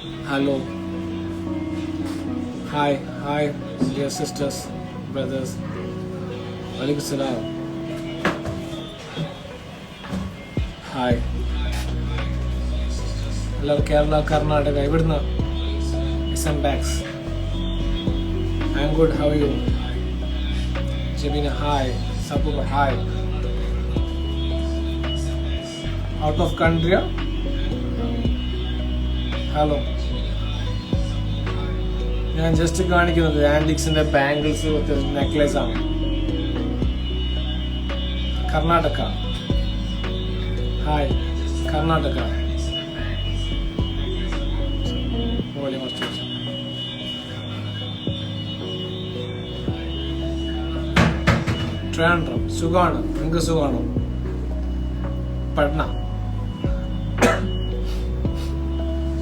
Hello. Hi, dear sisters, brothers. Walaikum salam. Hi. Hello, Kerala, Karnataka. Evidna. Listen backs. I am good. How are you? Jemina, hi. Sabuba, hi. Out of country? Hello. ഞാൻ just കാണിക്കുന്നത് ആൻറ്റിക്സിന്റെ bangles necklace ആണ്. Karnataka. Hi Karnataka. Trivandrum. സുഖാണ്. നിങ്ങൾക്ക് സുഖാണോ? Patna.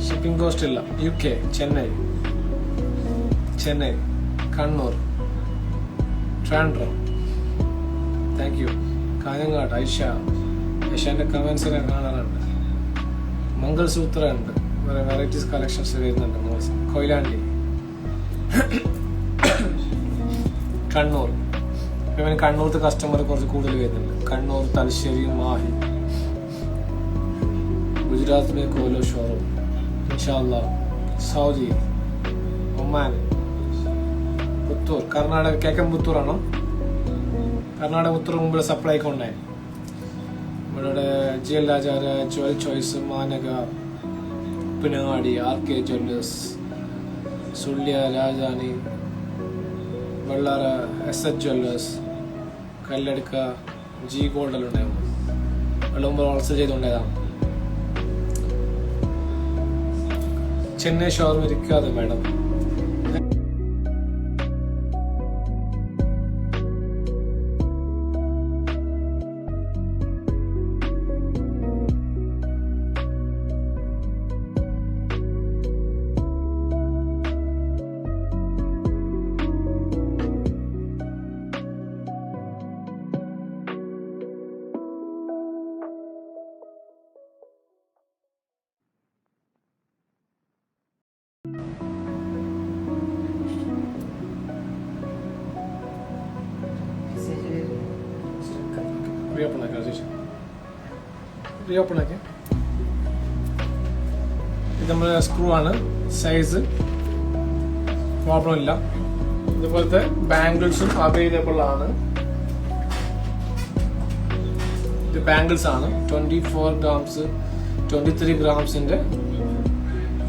Shipping cost ഇല്ല. UK, Chennai, Kannur, Trivandrum. Thank you. Kanhangad. ഐഷാന്റെ comments ഒക്കെ കാണാറുണ്ട്. മംഗൾസൂത്ര ഉണ്ട്. വേറെ വെറൈറ്റീസ് കളക്ഷൻസ് വരുന്നുണ്ട്. കൊയിലാണ്ടി, കണ്ണൂർ. ഇവന് കണ്ണൂർത്തെ കസ്റ്റമർ കുറച്ച് കൂടുതൽ വരുന്നുണ്ട്. കണ്ണൂർ, തലശ്ശേരി, മാഹി. ഗുജറാത്ത് में कोलो शोरूम इंशाल्लाह. Saudi, Oman, Puttur. കർണാടക കേക്കൻ പുത്തൂറാണോ? കർണാടക പുത്തൂർ മുമ്പ് സപ്ലൈ ഒക്കെ ഉണ്ടായി. ഇവിടെ GL Acharya, Jewel Choice, Manaka, Pinangadi, RK Jewellers, Sullia, Rajdhani, Vellara, SS Jewellers, Kalladka, G ഗോൾഡിൽ ഉണ്ടായിരുന്നു. വെള്ളുമ്പോൾ ഹോൾസെയിൽ ചെയ്തുകൊണ്ടേതാണ്. ചെന്നൈ ഷോറൂം ഇരിക്കാതെ മാഡം. റീഓപ്പൺ ആക്കി. ഇത് നമ്മുടെ സ്ക്രൂ ആണ്. സൈസ് പ്രോബ്ലം ഇല്ല. ഇതുപോലത്തെ ബാംഗിൾസും അവൈലബിൾ ആണ്. ഇത് ബാംഗിൾസ് ആണ്. 24 ഗ്രാംസ് 23 ഗ്രാംസിന്റെ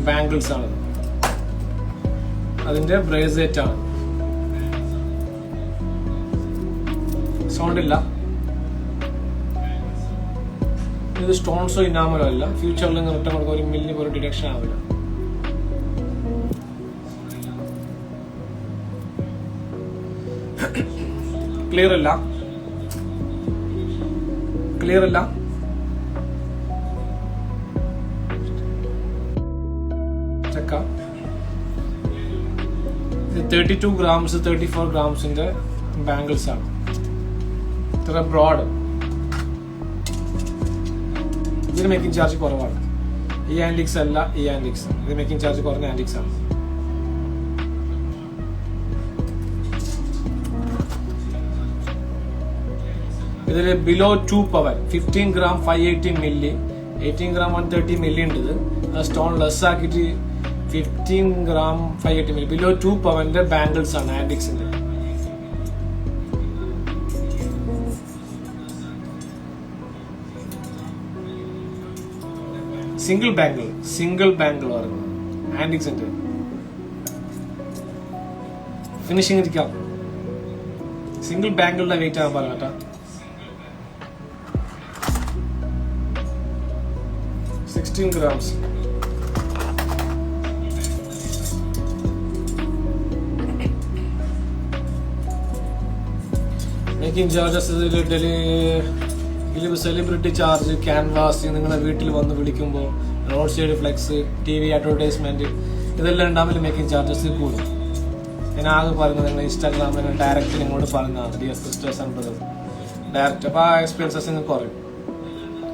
ബാംഗിൾസ് ആണ്. അതിന്റെ ബ്രേസ്ലെറ്റ് ആണ്. സൗണ്ട് ഇല്ല. ഇത് സ്റ്റോൺസോ ഇനാമലോ അല്ല. ഫ്യൂച്ചറിൽ റിട്ടേൺ കൊടുക്കുക ഒരു മില്ലിന് ഒരു ഡിഡക്ഷൻ ആവില്ല. ക്ലിയർ അല്ല. ചെക്ക. ഇത് 32 ഗ്രാംസ് 34 ഗ്രാംസിന്റെ ബാംഗിൾസ് ആണ്. ഇത്ര ബ്രോഡ്. ഇതിന് മേക്കിംഗ് ചാർജ് കുറവാണ്. ഈ ആൻറ്റിക്സ് അല്ല, ഈ ആൻറ്റിക്സ്. ഇത് മേക്കിംഗ് ചാർജ് കുറഞ്ഞ ആൻറ്റിക്സ് ആണ്. ഇതിൽ ബിലോ 2 പവൻ 15 ഗ്രാം 580 മില്ലി, 18 ഗ്രാം 130 മില്ലി ഉണ്ട്. ഇത് സ്റ്റോൺ ലെസ് ആക്കിയിട്ട് 15 ഗ്രാം 580 മില്ലി. ബിലോ 2 പവന്റെ ബാംഗിൾസ് ആണ് ആൻറ്റിക്സിന്റെ. സിംഗിൾ ബാംഗിൾ പറയുന്നത് ആൻറ്റിക്സിന്റെ ഫിനിഷിംഗ് ഇരിക്കാം. സിംഗിൾ ബാംഗിളിന്റെ വെയിറ്റ് ആണ് പറഞ്ഞ 16 grams. Making charges celebrity charge, canvas, നിങ്ങളുടെ വീട്ടിൽ വന്ന് വിളിക്കുമ്പോൾ road side flex, TV advertisement, ഇതെല്ലാം ഉണ്ടാകുമ്പോൾ മേക്കിംഗ് ചാർജസ് കൂടും. ഞാൻ ആകെ പറയുന്നത് നിങ്ങൾ ഇൻസ്റ്റാഗ്രാമിൽ ഡയറക്റ്റ് നിങ്ങളോട് പറഞ്ഞതാണ് dear sisters and brothers. Direct അപ്പോൾ ആ എക്സ്പെൻസസ് കുറയും.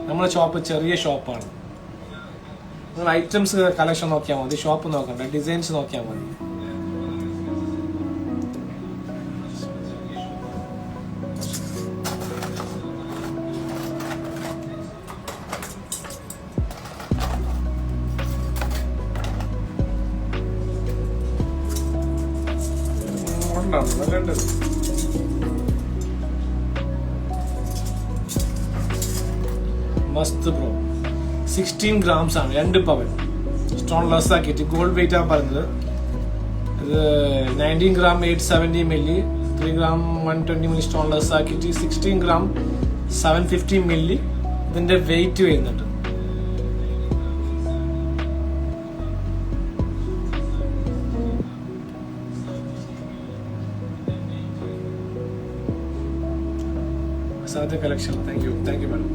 നമ്മുടെ ഷോപ്പ് ചെറിയ ഷോപ്പാണ്. നിങ്ങൾ ഐറ്റംസ് കളക്ഷൻ നോക്കിയാൽ മതി, ഷോപ്പ് നോക്കണ്ട, ഡിസൈൻസ് നോക്കിയാൽ മതി. മസ്ത് ബ്രോ, 16 grams ആണ്, 2 പവൻ സ്റ്റോൺ ലെസ് ആക്കിയിട്ട്. ഗോൾഡ് വെയിറ്റ് ആണ് പറയുന്നത്. ഇത് 19 gram 870 milli, 3 gram 120 milli stone less ആക്കിയിട്ട് 16 gram 750 മില്ലി ഇതിന്റെ വെയിറ്റ് വരുന്നുണ്ട്. Collection thank you madam.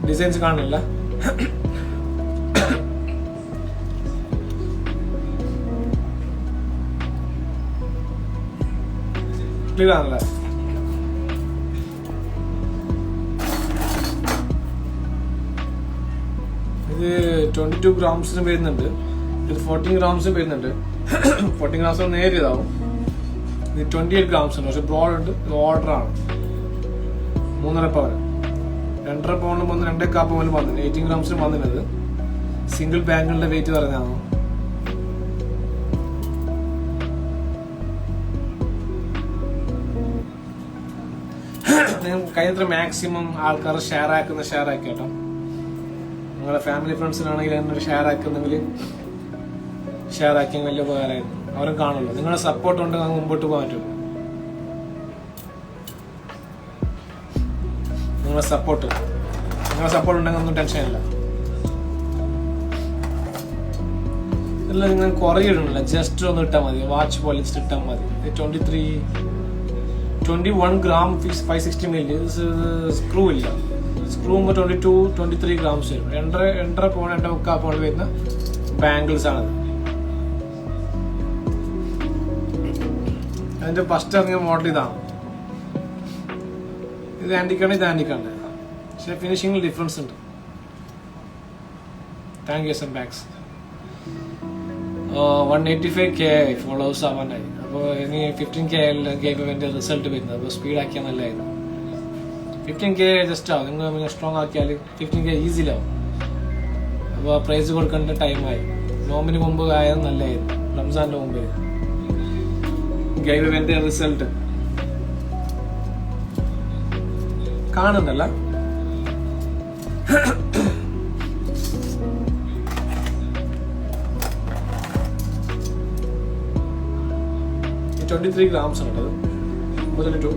Designs കാണില്ല. ക്ലിയർ ആണല്ലേ? ഇത് 22 grams വരുന്നുണ്ട്, ഇത് 14 grams വരുന്നുണ്ട്. 14 grams നേരിയതാവും. ഇത് 28 grams ഉണ്ട്, പക്ഷെ ബ്രോഡ് ഉണ്ട്. ഇത് ഓർഡർ ആണ്. 3.5 പവൻ, 2.5 പൗണ്ടിലും വന്ന് 2.25 പവനിലും വന്നില്ല. 18 grams വന്നിരുന്നത്. സിംഗിൾ ബാങ്കിളുടെ വെയിറ്റ് പറഞ്ഞാണോ? കഴിയുന്നത്ര മാക്സിമം ആൾക്കാർ ഷെയർ ആക്കി കേട്ടോ. നിങ്ങളുടെ ഫാമിലി ഫ്രണ്ട്സിനാണെങ്കിൽ എന്നൊരു ഷെയർ ആക്കുന്നെങ്കിൽ ഷെയർ ആക്കിയ വലിയ ഉപകാരമായിരുന്നു. അവരും കാണുമല്ലോ. നിങ്ങളുടെ സപ്പോർട്ട് ഉണ്ടെങ്കിൽ നമുക്ക് മുമ്പോട്ട് പോകാൻ പറ്റും. നിങ്ങളുടെ സപ്പോർട്ട് ഉണ്ടെങ്കിൽ ഒന്നും ടെൻഷനില്ല. ഇല്ല, നിങ്ങൾ കുറേ ഇടണില്ല, ജസ്റ്റ് ഒന്ന് ഇട്ടാൽ മതി. വാച്ച് പോലെ ഇട്ടാൽ മതി. 21 gram 560 മില്ലി. സ്ക്രൂ ഇല്ല. സ്ക്രൂ 22-23 grams വരും. 2.5 പൗണ്ട് 2.25 പൗണ്ട് വരുന്ന ബാംഗിൾസ് ആണത്. അതിന്റെ ഫസ്റ്റ് ഇറങ്ങിയ മോഡൽ ഇതാണ്. ഇത് ആന്റിക്കാണ്, ഇത് ആന്റിക്കാണ്, പക്ഷെ ഫിനിഷിംഗിൽ ഡിഫറൻസ് ഉണ്ട്. താങ്ക് യു സം ബാക്സ്. 185K ഫോളോവേഴ്സ് ആവാനായി. അപ്പോൾ ഇനി 15K ഗെയിമിന്റെ റിസൾട്ട് വരുന്നത്. അപ്പോൾ സ്പീഡ് ആക്കിയാൽ നല്ലതായിരുന്നു. 15K ജസ്റ്റ് ആവും. നിങ്ങൾ സ്ട്രോങ് ആക്കിയാൽ 15K ഈസിയിലാവും. അപ്പോൾ പ്രൈസ് കൊടുക്കേണ്ട ടൈമായി. നോമ്പിന് മുമ്പ് ആയത് നല്ലതായിരുന്നു, റംസാന്റെ മുമ്പ്. ഗെയിമിന്റെ റിസൾട്ട് കാണുന്നല്ല. 23 grams ആണ്. മുതലിട്ടു.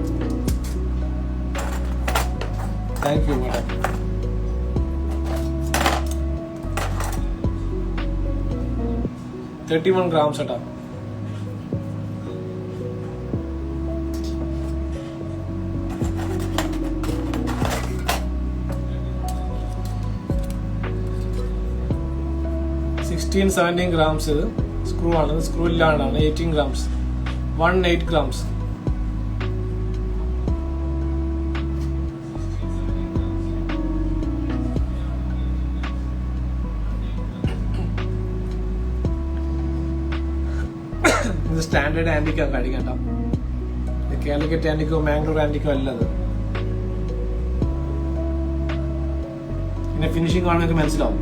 Thank you madam. $31 grams ആട്ടാ. $17 grams. ഇത് സ്ക്രൂ ആണ്. സ്ക്രൂ ഇല്ലാണ്ടാണ്. 18 grams. 18 grams. ഇത് സ്റ്റാൻഡേർഡ് ആന്റിക്കോ കടിക്കണ്ട. കാലിക്കറ്റ് ആന്റിക്കോ മാംഗ്ലൂർ ആന്റിക്കോ അല്ലത്. പിന്നെ ഫിനിഷിംഗ് കാണുമ്പോൾ മനസ്സിലാവും.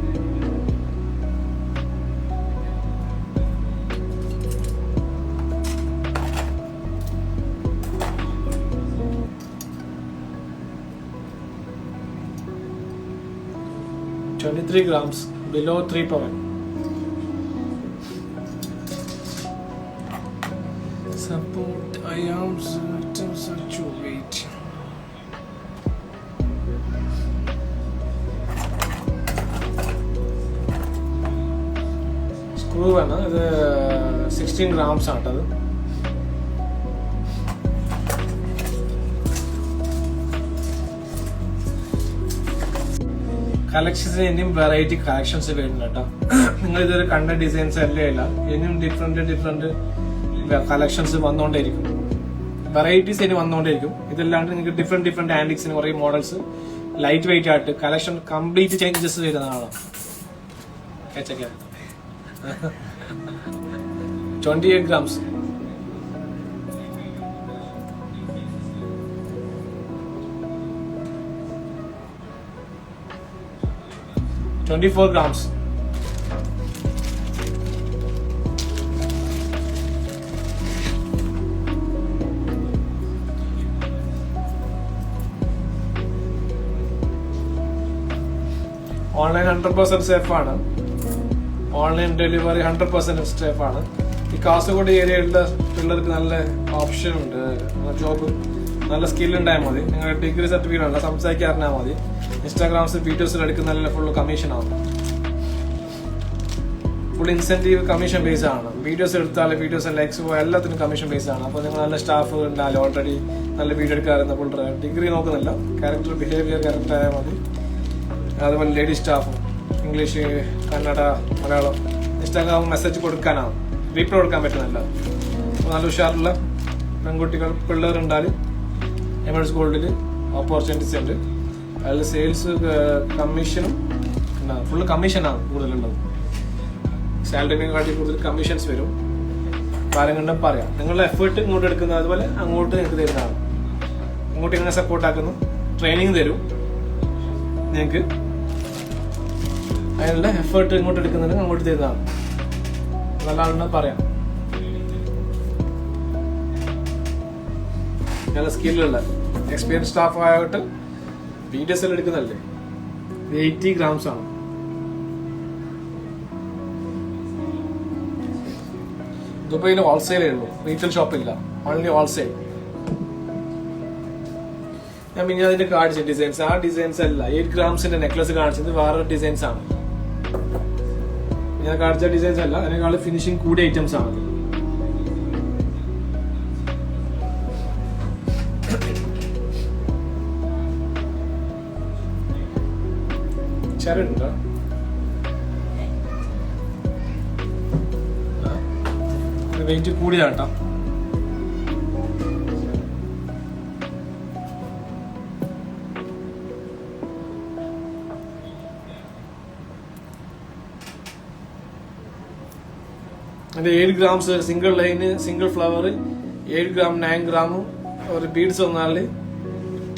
$23 grams, below 3 pound. Support items to weight. Screw ആണ്. ഇത് 16 grams ആട്ടത്. കളക്ഷൻസിന് ഇനിയും വെറൈറ്റി കളക്ഷൻസ് വരുന്നുണ്ട് കേട്ടോ. നിങ്ങൾ ഇതുവരെ കണ്ട ഡിസൈൻസ് അല്ലേ അല്ല, ഇനിയും ഡിഫറെന്റ് കളക്ഷൻസ് വന്നുകൊണ്ടേയിരിക്കും. വെറൈറ്റീസ് ഇനി വന്നുകൊണ്ടേയിരിക്കും. ഇതല്ലാണ്ട് നിങ്ങൾക്ക് ഡിഫറെന്റ് ആന്റിക്സിന് കുറേ മോഡൽസ് ലൈറ്റ് വെയിറ്റ് ആയിട്ട് കളക്ഷൻ കംപ്ലീറ്റ് ചേഞ്ചസ് വരുന്നതാണ്. 28 grams. $24 grams. ഓൺലൈൻ 100% സേഫ് ആണ്. ഓൺലൈൻ ഡെലിവറി 100% സേഫ് ആണ്. ഈ കാസർഗോഡ് ഏരിയയിലുള്ള പിള്ളേർക്ക് നല്ല ഓപ്ഷൻ ഉണ്ട്. ജോബ് നല്ല സ്കിൽ ഉണ്ടായാൽ മതി. നിങ്ങളുടെ ഡിഗ്രി സർട്ടിഫിക്കറ്റ് ഉണ്ട്, സംസാരിക്കാറിഞ്ഞാൽ മതി. ഇൻസ്റ്റാഗ്രാംസ് വീഡിയോസിൽ എടുക്കുന്ന നല്ല ഫുൾ കമ്മീഷൻ ആണ്. ഫുൾ ഇൻസെന്റീവ് കമ്മീഷൻ ബേസ് ആണ്. വീഡിയോസ് എടുത്താൽ വീഡിയോസ് ലൈക്സ് പോയാൽ എല്ലാത്തിനും കമ്മീഷൻ ബേസ് ആണ്. അപ്പോൾ നിങ്ങൾ നല്ല സ്റ്റാഫ് ഉണ്ടായാലും ഓൾറെഡി നല്ല വീഡിയോ എടുക്കാറുണ്ട്. ഫുൾ ഡിഗ്രി നോക്കുന്നില്ല, ക്യാരക്ടർ ബിഹേവിയർ കറക്റ്റ് ആയാൽ മതി. അതുപോലെ ലേഡി സ്റ്റാഫും English, Kannada, Malayalam. Instagram message കൊടുക്കാനാണ്, റീപ്ലൈ കൊടുക്കാൻ പറ്റുന്നില്ല. അപ്പോൾ നല്ല ഉഷാറുള്ള പെൺകുട്ടികൾ പിള്ളേരുണ്ടാലും എമർജൻസ് ഗോൾഡിൽ ഓപ്പർച്യൂണിറ്റീസ് ഉണ്ട്. അതിൽ സെയിൽസ് കമ്മീഷനും ഫുള്ള് കമ്മീഷനാണ് കൂടുതലുള്ളത്. സാലറിനെ കാട്ടി കൂടുതൽ കമ്മീഷൻസ് വരും. കാര്യങ്ങളും പറയാം. നിങ്ങളുടെ എഫേർട്ട് ഇങ്ങോട്ട് എടുക്കുന്നത്, അതുപോലെ അങ്ങോട്ട് നിങ്ങൾക്ക് തരുന്നതാണ്. ഇങ്ങോട്ട് ഇങ്ങനെ സപ്പോർട്ടാക്കുന്നു, ട്രെയിനിങ് തരും നിങ്ങൾക്ക്. അതിനുള്ള എഫേർട്ട് ഇങ്ങോട്ട് എടുക്കുന്നതിന് അങ്ങോട്ട് തരുന്നതാണ്. നല്ല ആണെന്ന് പറയാം. നല്ല സ്കില്ലുള്ള എക്സ്പീരിയൻസ് സ്റ്റാഫ് ആയിട്ട് വീഡിയോസ് എല്ലാം എടുക്കുന്നതല്ലേ. 80 grams ആണ്. ദുബൈയിൽ ഹോൾസെയിലേ ഉള്ളൂ, റീറ്റെയിൽ ഷോപ്പില്ല, ഓൺലി ഹോൾസെയിൽ. ഞാൻ പിന്നെ അതിന്റെ കാണിച്ച ഡിസൈൻസ്, ആ ഡിസൈൻസ് അല്ല. 8 grams നെക്ലസ് കാണിച്ചത് വേറെ ഡിസൈൻസ് ആണ്. ഞാൻ കാണിച്ച ഡിസൈൻസ് അല്ല, അതിനേക്കാൾ ഫിനിഷിംഗ് കൂടിയ ഐറ്റംസ് ആണ്. ചരടുണ്ടോ? വെയിറ്റ് കൂടിയതാട്ടോ. അതിന്റെ 7 grams single line, single flower 7 gram, 9 gram. ഒരു ബീഡ്സ് വന്നാൽ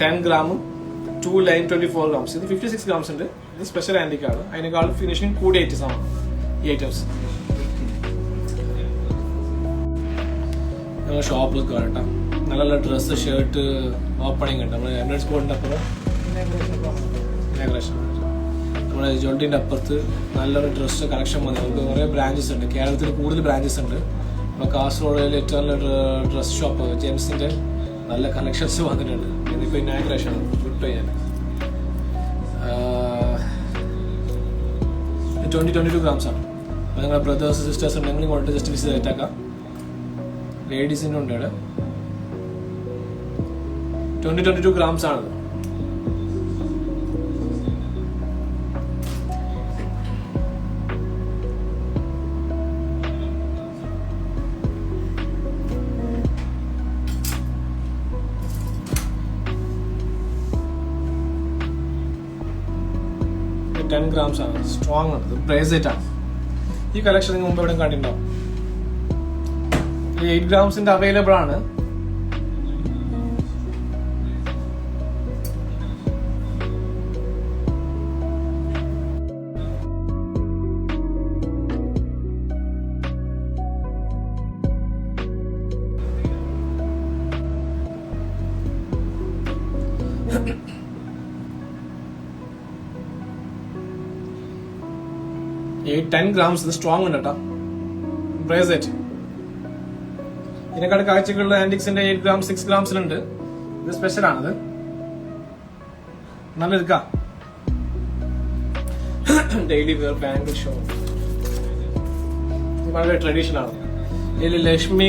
10 gram, 2 ലൈൻ 24 grams. ഇത് 56 grams ഉണ്ട്. ഇത് സ്പെഷ്യൽ ആന്റിക്കാണ്. അതിനേക്കാൾ ഫിനിഷിംഗ് കൂടിയ ഐറ്റംസ് ആണ് ഈ ഐറ്റംസ്. ഞങ്ങൾ ഷോപ്പിൽ കേട്ടോ നല്ല നല്ല ഡ്രസ്സ്, ഷർട്ട് ഓപ്പണിംഗ് ഉണ്ട്. നമ്മൾ എമറേറ്റ്സ് ഗോൾഡിന്റെ അപ്പുറം ഇനാഗ്രേഷൻ, നമ്മുടെ ജോൾട്ടിന്റെ അപ്പുറത്ത് നല്ലൊരു ഡ്രസ്സ് കളക്ഷൻ വന്നു. നമുക്ക് കുറേ ബ്രാഞ്ചസ് ഉണ്ട്. കേരളത്തിൽ കൂടുതൽ ബ്രാഞ്ചസ് ഉണ്ട്. നമ്മൾ കാസർഗോഡിൽ ഏറ്റവും നല്ല ഡ്രസ് ഷോപ്പ് ജെൻസിന്റെ നല്ല കളക്ഷൻസ് വന്നിട്ടുണ്ട്. ഇതിപ്പോൾ ഇനാഗ്രേഷൻ വിട്ടു ഞാൻ. 22 grams ആണ്. അപ്പോൾ നിങ്ങളുടെ ബ്രദേഴ്സ് സിസ്റ്റേഴ്സ് ഉണ്ടെങ്കിൽ ഇങ്ങോട്ട് ജസ്റ്റ് വിസിറ്റ് ചെയ്തേക്കാം. ലേഡീസിൻ്റെ ഉണ്ട് ഇവിടെ. 22 grams ആണ്. ഇത് 10 grams ആണ്. സ്ട്രോങ് ആണ്. ബ്രേസ്ലെറ്റ് ആണ്. ഈ കളക്ഷൻ നിങ്ങൾ മുമ്പ് എവിടെ കണ്ടിട്ടുണ്ടാവും. 8 grams അവൈലബിൾ ആണ്. ഈ 10 grams ഇത് സ്ട്രോങ് ഉണ്ട് കേട്ടോ. ബ്രേസ്ലെറ്റ് ഇതിനെക്കാട് കാഴ്ചകളുള്ള ആന്റിക്സിന്റെ 8 grams, 6 grams ഉണ്ട്. ഇത് സ്പെഷ്യൽ ആണത്. നല്ല എടുക്കാം. ഡെയിലി വെയർ ബാംഗിൾ ഷോ വളരെ ട്രഡീഷണൽ ആണ്. ഇതിൽ ലക്ഷ്മി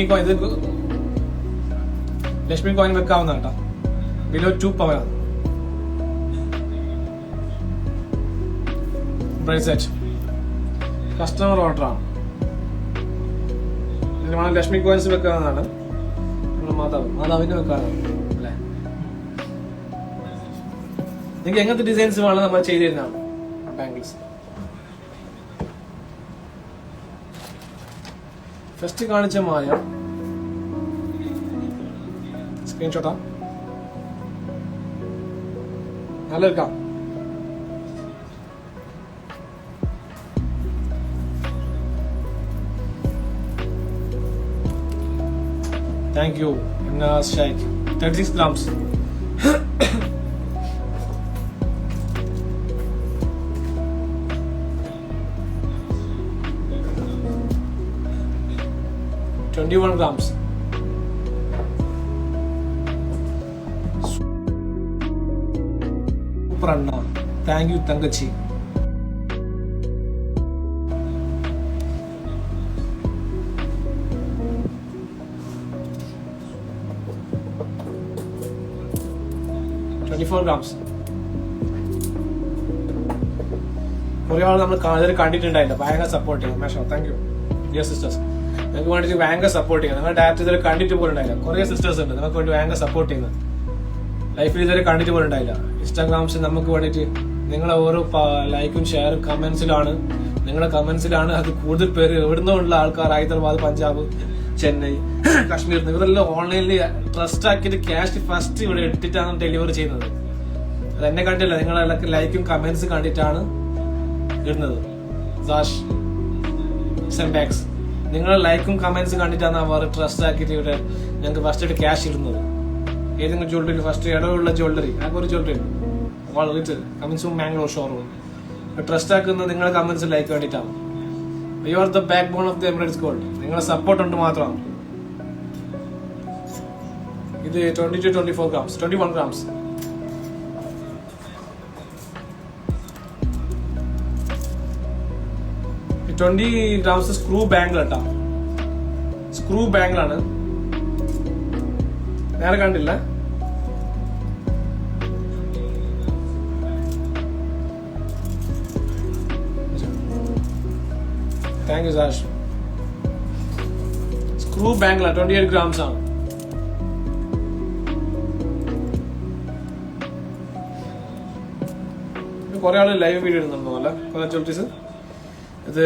കോയിൻ വെക്കാവുന്ന കേട്ടോ. ബിലോ 2 pound ആണ്. ബ്രേസ്ലെറ്റ് കസ്റ്റമർ ഓർഡർ ആണ്. ലക്ഷ്മി കോയിൻസ് വെക്കാവുന്നതാണ്. നമ്മുടെ മാതാവിന് വെക്കാനാണ് അല്ലേ. നിങ്ങൾക്ക് എങ്ങനത്തെ ഡിസൈൻസ് വേണം നമ്മൾ ചെയ്ത് തരുന്നതാണ് ബാംഗിൾസ്. ഫസ്റ്റ് കാണിച്ച മാല സ്ക്രീൻഷോട്ടാ നല്ല എടുക്കാം. Thank you, Sheikh. 36 grams. $21 grams. Super Anna. Thank you, Tangachi. $24 കുറേ ആൾ നമ്മൾ കണ്ടിട്ടുണ്ടായില്ല. ഭയങ്കര സപ്പോർട്ട് ചെയ്യും. മാഷാ താങ്ക് യു ഡിയർ സിസ്റ്റേഴ്സ്. നിങ്ങൾക്ക് വേണ്ടിയിട്ട് ഭയങ്കര സപ്പോർട്ട് ചെയ്യുന്നത്. നിങ്ങൾ ഡയറക്റ്റ് ഇതുവരെ കണ്ടിട്ട് പോലും ഉണ്ടായില്ല. കുറേ സിസ്റ്റേഴ്സ് ഉണ്ട് നിങ്ങൾക്ക് വേണ്ടി ഭയങ്കര സപ്പോർട്ട് ചെയ്യുന്നത്. ലൈഫിൽ ഇതുവരെ കണ്ടിട്ട് പോലും ഉണ്ടായില്ല. ഇൻസ്റ്റാഗ്രാംസ് നമുക്ക് വേണ്ടിയിട്ട് നിങ്ങളെ ഓരോ ലൈക്കും ഷെയറും കമന്റ്സിലാണ്. നിങ്ങളുടെ കമന്റ്സിലാണ് അത് കൂടുതൽ പേര് എവിടുന്നുള്ള ആൾക്കാർ ഹൈദരാബാദ്, പഞ്ചാബ്, ചെന്നൈ, കാശ്മീർ ഇവരെല്ലാം ഓൺലൈനിൽ ട്രസ്റ്റ് ആക്കിയിട്ട് ക്യാഷ് ഫസ്റ്റ് ഇവിടെ ഇട്ടിട്ടാണ് ഡെലിവറി ചെയ്യുന്നത്. അത് എന്നെ കണ്ടില്ല, നിങ്ങളെ ലൈക്കും കമന്റ്സ് കണ്ടിട്ടാണ് ഇടുന്നത്. നിങ്ങളെ ലൈക്കും കമന്റ്സ് കണ്ടിട്ടാണ് അവർ ട്രസ്റ്റ് ആക്കിയിട്ട് ഇവിടെ ഞങ്ങൾക്ക് ഫസ്റ്റ് ആയിട്ട് ക്യാഷ് ഇടുന്നത്. ഏതെങ്കിലും ജ്വല്ലറി ഫസ്റ്റ് ഇടവുള്ള ജ്വല്ലറി ആ ഒരു ജ്വല്ലറി വളരെ കമന്റ്സും മാംഗ്ലൂർ ഷോറൂം ട്രസ്റ്റ് ആക്കുന്നത് നിങ്ങളെ കമന്റ്സ് ലൈക്ക് വേണ്ടിയിട്ടാണ്. You are the backbone of the Emirates Gold. നിങ്ങളെ സപ്പോർട്ട് ഉണ്ട് മാത്രമാണ്. ഇത് 22-24 grams, 21 grams. 20 grams screw bangle കേട്ടോ. സ്ക്രൂ ബാംഗിളാണ്. നേരെ കണ്ടില്ല. താങ്ക് യു സാഷ്. സ്ക്രൂ ബാംഗിളാണ്. 28 grams ആണ്. കുറെ ആള് ലൈവ് വീഡിയോ ഇടുന്നുണ്ടോ അല്ല കുറെ ജ്വല്ലറീസ്. ഇത്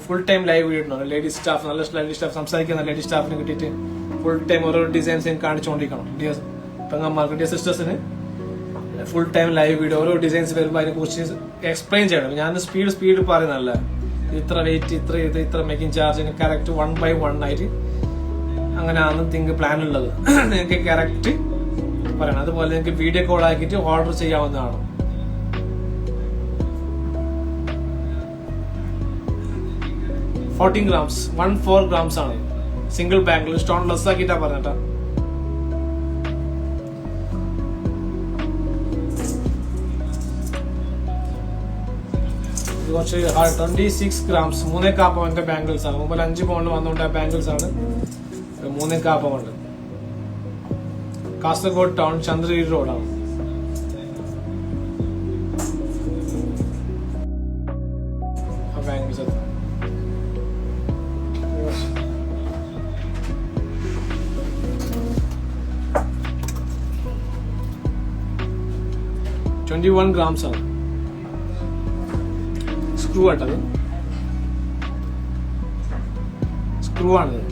ഫുൾ ടൈം ലൈവ് വീഡിയോ ഇടണം. ലേഡീസ് സ്റ്റാഫ് നല്ല ലേഡീസ് സ്റ്റാഫ് സംസാരിക്കുന്ന ലേഡീസ് സ്റ്റാഫിനെ കിട്ടിയിട്ട് ഫുൾ ടൈം ഓരോ ഡിസൈൻസ് കാണിച്ചുകൊണ്ടിരിക്കണം. പെങ്ങന്മാർക്ക് ഡിയർ സിസ്റ്റേഴ്സിന് ഫുൾ ടൈം ലൈവ് വീഡിയോ ഓരോ ഡിസൈൻസ് വരുമ്പോൾ അതിനെ കുറിച്ച് എക്സ്പ്ലെയിൻ ചെയ്യണം. ഞാൻ സ്പീഡ് പറയുന്നതല്ല. ഇത്ര വെയിറ്റ്, ഇത്ര മേക്കിംഗ് ചാർജ് കറക്റ്റ് 1 by 1 ആയിട്ട് അങ്ങനെയാണ് തിങ്ക് പ്ലാൻ ഉള്ളത്. നിങ്ങൾക്ക് കറക്റ്റ് പറയണം. അതുപോലെ നിങ്ങൾക്ക് വീഡിയോ കോൾ ആക്കിയിട്ട് ഓർഡർ ചെയ്യാവുന്നതാണ്. $14 grams ആണ്. സിംഗിൾ ബാംഗിൾ സ്റ്റോൺ ലെസ് ആക്കിയിട്ടാ പറഞ്ഞിട്ടാ. കുറച്ച് 26 grams 3.25 പവന്റെ ബാംഗിൾസ് ആണ്. മുമ്പ് 5 പൗണ്ട് വന്നുകൊണ്ട് ആ ബാംഗിൾസ് ആണ്. 3.25 പൗണ്ട്. കാസർഗോഡ് ടൗൺ, ചന്ദ്രഗിരി റോഡാണ്. ആ ബാംഗിൾസ് $21 grams ആണ്. സ്ക്രൂ ആട്ടത്. സ്ക്രൂ ആണത്.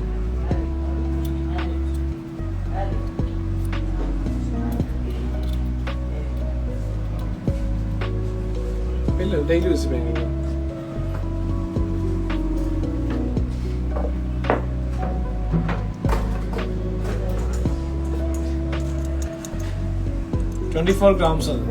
ഇല്ല ഡെയിലി യൂസ് ബാംഗിൾ. $24 grams ആണ്.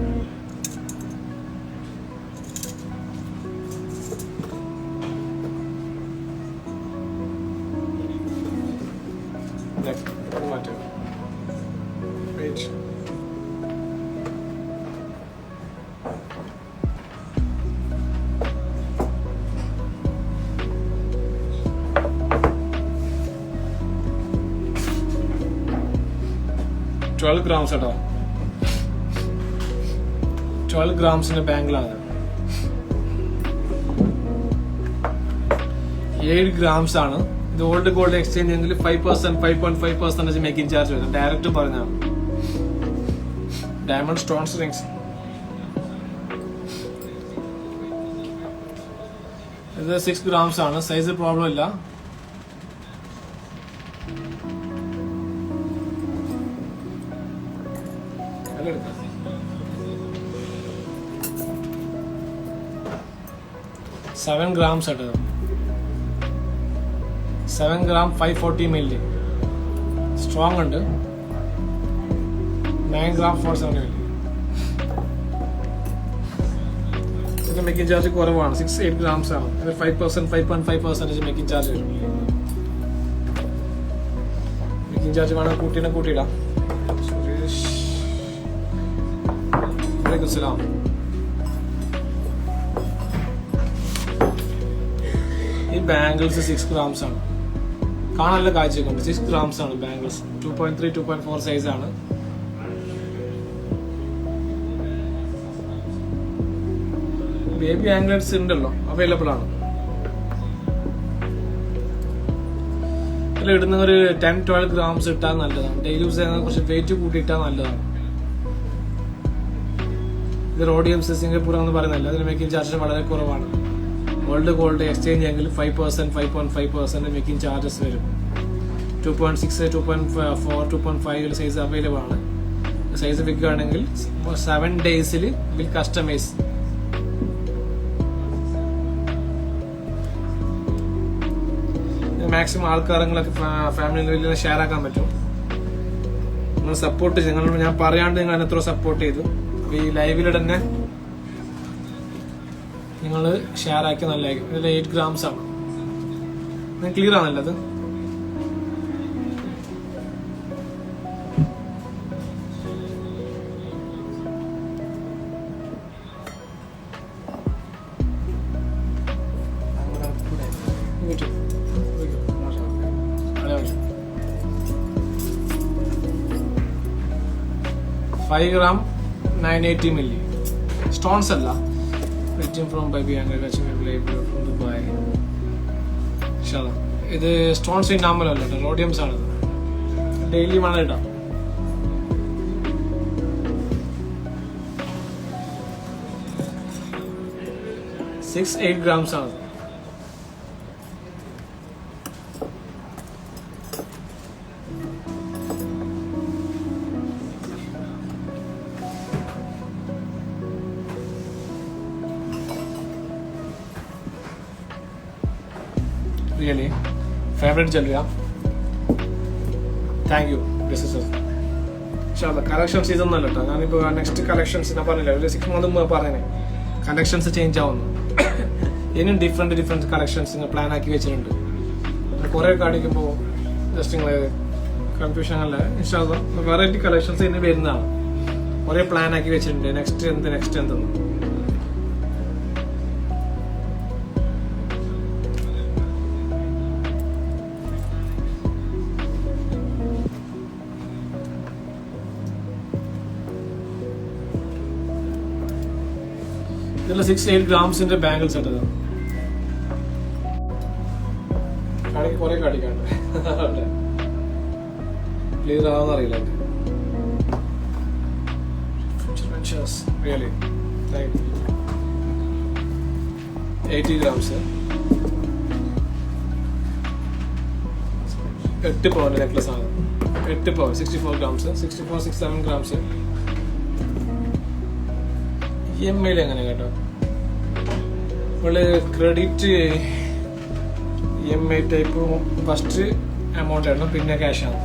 $12 grams കേട്ടോ. 12 ഗ്രാംസിന്റെ ബാംഗിളാണ്. 7 grams ആണ്. ഇത് ഓൾഡ് ഗോൾഡ് എക്സ്ചേഞ്ച് എങ്കിൽ 5%, 5.5% മേക്കിംഗ് ചാർജ് വരും. ഡയറക്റ്റ് പറഞ്ഞാൽ ഡയമണ്ട് സ്റ്റോൺസ് റിങ്സ്. ഇത് 6 grams ആണ്. സൈസ് പ്രോബ്ലം ഇല്ല. $7 grams ആയിട്ട് 7 gram 540 milli. സ്ട്രോങ് ഉണ്ട്. 9 gram 470 milli. ഇതിന്റെ മേക്കിംഗ് ചാർജ് കുറവാണ്. 6-8 grams ആണ്. ഇത് 5%, 5.5% മേക്കിംഗ് ചാർജ് വരും. മേക്കിംഗ് ചാർജ് വേണം കൂട്ടിയിടാം. അസ്സലാം. ഈ ബാംഗിൾസ് 6 grams ആണ്. കാണാനുള്ള കാഴ്ചയൊക്കെ ഉണ്ട്. 6 grams ആണ് ബാംഗിൾസ്. 2.3, 2.4 സൈസ് ആണ്. ബേബി ആംഗ്ലറ്റ്സ് ഉണ്ടല്ലോ, അവൈലബിൾ ആണ്. ഇതിൽ ഇടുന്ന ഒരു 10-12 grams ഇട്ടാൽ നല്ലതാണ്. ഡെയിലി യൂസ് ചെയ്യുന്ന കുറച്ച് വെയിറ്റ് കൂട്ടിയിട്ടാൽ നല്ലതാണ്. ഇത് റോഡിയം സിംഗപ്പൂർ എന്ന് പറയുന്നില്ല. അതിന് മേക്കിംഗ് ചാർജ് വളരെ കുറവാണ്. ഗോൾഡ് എക്സ്ചേഞ്ച് എങ്കിൽ 5%, 5.5% മേക്കിംഗ് ചാർജസ് വരും. 2.6, 2.4, 2.5 സൈസ് അവൈലബിൾ ആണ്. സൈസ് വിൽക്കുകയാണെങ്കിൽ 7 days വിൽ കസ്റ്റമൈസ്. മാക്സിമം ആൾക്കാരങ്ങളൊക്കെ ഫാമിലിയിൽ ഷെയർ ആക്കാൻ പറ്റും. നിങ്ങൾ സപ്പോർട്ട് ചെയ്ത്, ഞാൻ പറയാണ്ട് നിങ്ങൾ എത്ര സപ്പോർട്ട് ചെയ്തു. ഈ ലൈവിൽ തന്നെ നിങ്ങൾ ഷെയർ ആക്കി നല്ലതായിരിക്കും. ഇതിൽ 8 grams ആണ്. ക്ലിയർ ആണല്ലോ അത്? $5 gram 980 milli. സ്റ്റോൺസ് അല്ല. From baby Dubai. ഇത് സ്റ്റോൺസ് ഇന്നാമലല്ല, റോഡിയംസ് ആണ്. ഡെയിലി വേണം ഇടാം. 6-8 grams ആണ്. Really favorite jewelry. Thank you. This is it. Inshallah collection season ഒന്നല്ല കേട്ടോ. ഞാനിപ്പോൾ നെക്സ്റ്റ് കളക്ഷൻസ് ഞാൻ പറഞ്ഞില്ല, ഒരു 6 month മുമ്പ് പറഞ്ഞേ കളക്ഷൻസ് ചേഞ്ച് ആവുന്നു. ഇനിയും ഡിഫറെൻറ്റ് കളക്ഷൻസ് നിങ്ങൾ പ്ലാൻ ആക്കി വെച്ചിട്ടുണ്ട്. കുറേ കാണിക്കുമ്പോൾ ജസ്റ്റ് നിങ്ങൾ കൺഫ്യൂഷൻ അല്ല. ഇൻഷാല്ലാ വെറൈറ്റി കളക്ഷൻസ് ഇനി വരുന്നതാണ്. കുറേ പ്ലാൻ ആക്കി വെച്ചിട്ടുണ്ട്. നെക്സ്റ്റ് എന്തെന്ന്. ഇതിൽ 6-8 grams ബാംഗിൾസ് ഉണ്ട്. കുറെ കാണിക്കാണ്ട് ക്ലിയർ ആവുന്ന അറിയില്ല. Really 80 grams. 8 pound നെക്ലസ് ആണ്. 8 pound 64 grams. 64-67 grams. EMI എങ്ങനെ കേട്ടോ? Credit EMI type first amount ആയിരുന്നു, പിന്നെ ക്യാഷ് ആണ്.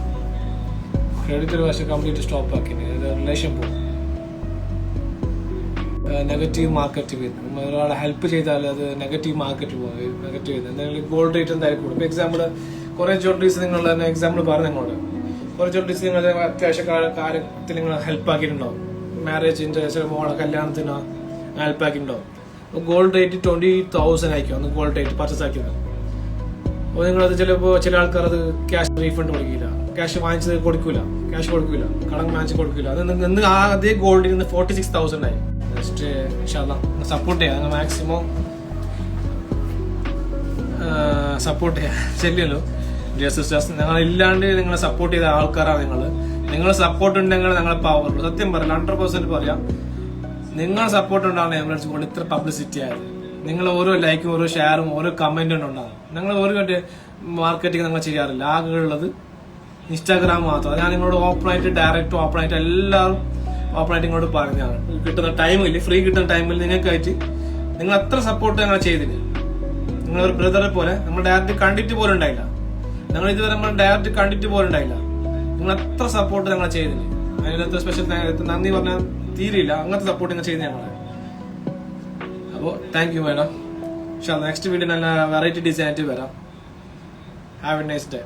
ക്രെഡിറ്റ് ഒരു വർഷം കംപ്ലീറ്റ് സ്റ്റോപ്പ് ആക്കി. റിലേഷൻ പോകും. നെഗറ്റീവ് മാർക്കറ്റ് വരുന്നു. ഒരാളെ ഹെൽപ്പ് ചെയ്താൽ അത് നെഗറ്റീവ് മാർക്കറ്റ് പോകും. നെഗറ്റീവ് ചെയ്യുന്നത് എന്തെങ്കിലും ഗോൾഡ് റേറ്റ് എന്തായാലും കൂടും. ഇപ്പോൾ എക്സാമ്പിൾ കുറേ ജ്വല്ലറീസ് നിങ്ങൾ തന്നെ എക്സാമ്പിൾ പറഞ്ഞു നിങ്ങളോട്. കുറേ ജ്വല്ലറീസ് നിങ്ങളുടെ അത്യാവശ്യ കാര്യത്തിൽ നിങ്ങൾ ഹെൽപ്പ് ആക്കിയിട്ടുണ്ടാവും. മാരേജിന്റെ ചില മോളെ കല്യാണത്തിന് ഹെൽപ്പ് ആക്കിയിട്ടുണ്ടാവും. ഗോൾഡ് റേറ്റ് 20,000 ആയിരിക്കും അന്ന് ഗോൾഡ് റേറ്റ് പർച്ചേസ് ആക്കിയത്. അപ്പോൾ നിങ്ങളത് ചിലപ്പോൾ ചില ആൾക്കാർ അത് ക്യാഷ് റീഫണ്ട് കൊടുക്കില്ല, ക്യാഷ് വാങ്ങിച്ചത് കൊടുക്കില്ല, ക്യാഷ് കൊടുക്കില്ല, കടം വാങ്ങിച്ച് കൊടുക്കില്ല. അത് നിന്ന് അതേ ഗോൾഡിൽ നിന്ന് 46,000 ആയി. ജസ്റ്റ് സപ്പോർട്ട് ചെയ്യാം. നിങ്ങൾ മാക്സിമം സപ്പോർട്ട് ചെയ്യാം. ശരിയല്ലോ ഡിയർ സിസ്റ്റേഴ്സ്, നിങ്ങൾ ഇല്ലാണ്ട് നിങ്ങളെ സപ്പോർട്ട് ചെയ്ത ആൾക്കാരാണ് നിങ്ങൾ. നിങ്ങൾ സപ്പോർട്ട് ഉണ്ടെങ്കിൽ ഞങ്ങളെ പവർ സത്യം പറയാം 100% പറയാം. നിങ്ങൾ സപ്പോർട്ട് ഉണ്ടാവുന്ന എമിറേറ്റ്സ് കൊണ്ട് ഇത്ര പബ്ലിസിറ്റി ആയത്. നിങ്ങൾ ഓരോ ലൈക്കും ഓരോ ഷെയറും ഓരോ കമന്റും ഉണ്ടാവും. ഞങ്ങൾ ഒരു മാർക്കറ്റിംഗ് ഞങ്ങൾ ചെയ്യാറില്ല. ആകെ ഉള്ളത് ഇൻസ്റ്റാഗ്രാം മാത്രം. ഞാൻ നിങ്ങളോട് ഓപ്പണായിട്ട് ഡയറക്റ്റ് ഓപ്പണായിട്ട് എല്ലാവരും ഓപ്പണായിട്ട് നിങ്ങളോട് പറഞ്ഞാണ്. കിട്ടുന്ന ടൈമിൽ ഫ്രീ കിട്ടുന്ന ടൈമിൽ നിങ്ങൾക്കായിട്ട് നിങ്ങൾ അത്ര സപ്പോർട്ട് ഞങ്ങൾ ചെയ്തിന്. നിങ്ങളൊരു ബ്രദറെ പോലെ നമ്മൾ ഡയറക്റ്റ് കണ്ടിട്ട് പോലും ഉണ്ടായില്ല. ഞങ്ങൾ ഇതുവരെ നമ്മൾ ഡയറക്റ്റ് കണ്ടിട്ട് പോലും ഉണ്ടായില്ല. നിങ്ങൾ അത്ര സപ്പോർട്ട് ഞങ്ങൾ ചെയ്തിന്. അതിനകത്ത് സ്പെഷ്യൽ നന്ദി പറഞ്ഞാൽ തീരില്ല. അങ്ങനത്തെ സപ്പോർട്ട് നിങ്ങൾ ചെയ്യുന്ന ഞങ്ങൾ. അപ്പോൾ thank you madam. Next video നല്ല വെറൈറ്റി ഡിസൈൻ ആയിട്ട് വരാം. Have A nice day.